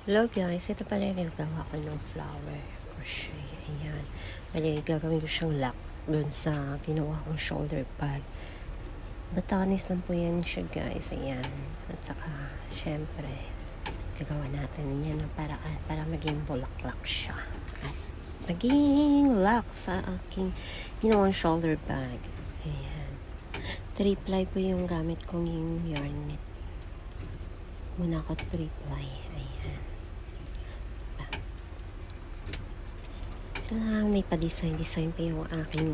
Hello guys, ito pala yung nagawa ko ng flower crochet. Ayan. Bali, gagawin ko siyang lock dun sa ginawa kong shoulder bag. Batanis lang po yan siya guys. Ayan. At saka, syempre, gagawa natin yan ng paraan para maging bulaklak siya. At maging lock sa aking ginawang shoulder bag. Ayan. 3-ply po yung gamit kong yung yarn knit. Muna ako 3-ply. Ayan. Lang may pa-design pa yung aking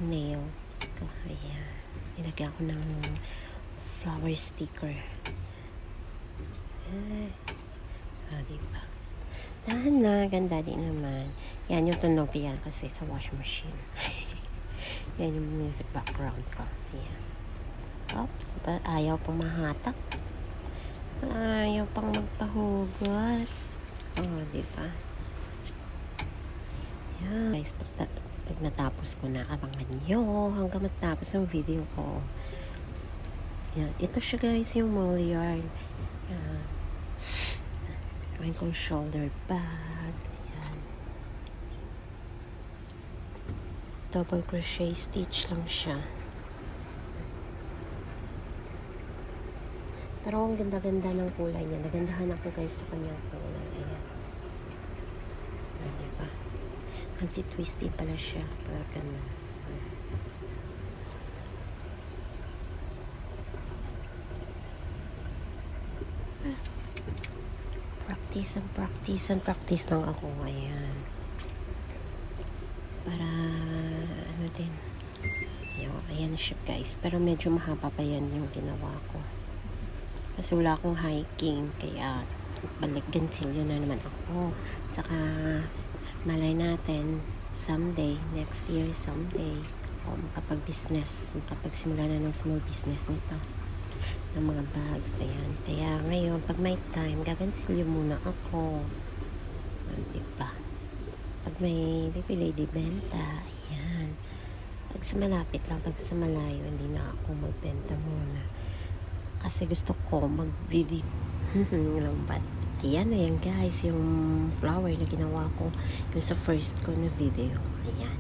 nails ko. Ayan. Nilagyan ko ng flower sticker. Ay. Diba? Dahan na. Ganda din naman. Yan yung tunog yan kasi sa washing machine. Yan yung music background ko. Ayan. Oops. Ayaw pang mahatak. Ayaw pang magpahugot. Diba? Yan. Guys, pag natapos ko na, abangan nyo hanggang matapos ng video ko. Yan. Ito siya guys, yung mole yarn. Yan. Gawin kong shoulder bag. Yan. Double crochet stitch lang siya. Pero ang ganda-ganda ng kulay niya. Nagandahan ako guys sa kanyang kulay. Ayan. Diba? Anti-twisty pala siya. Parang ganun. Practice lang ako. Ayan. Para, ano din. Ayan siya guys. Pero medyo mahaba pa yan yung ginawa ko. Kasi wala akong hiking. Kaya, balik gansilyo na naman ako. Saka, malay natin someday, next year someday, makapagsimula na ng small business nito ng mga bags. Ayan. Kaya ngayon pag may time, gagansilyo muna ako. Diba? Pag may bibili di benta. Ayan. Pag sa malapit lang, pag sa malayo, hindi na ako magbenta muna kasi gusto ko mag-video lambat. Ayan guys, yung flower na ginawa ko yung sa first ko na video. Ayan.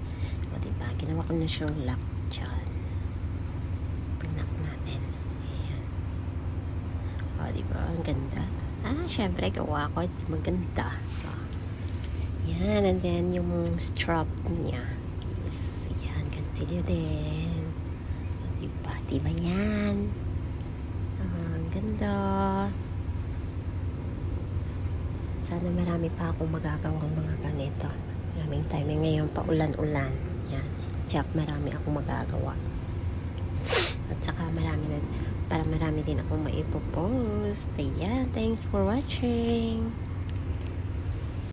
O diba, ginawa ko na siyang lock dyan. Pagnak natin. Ayan. O diba, ang ganda. Syempre, gawa ko. Maganda. Ayan, and then yung strap niya. Yes, ayan, concealer din. O diba yan? Ang ganda. Sana marami pa akong magagawang mga ganito. Maraming time. Ngayon pa ulan-ulan. Yan. Tiyak marami akong magagawa. At saka marami din akong maipopost. Ayan. Thanks for watching.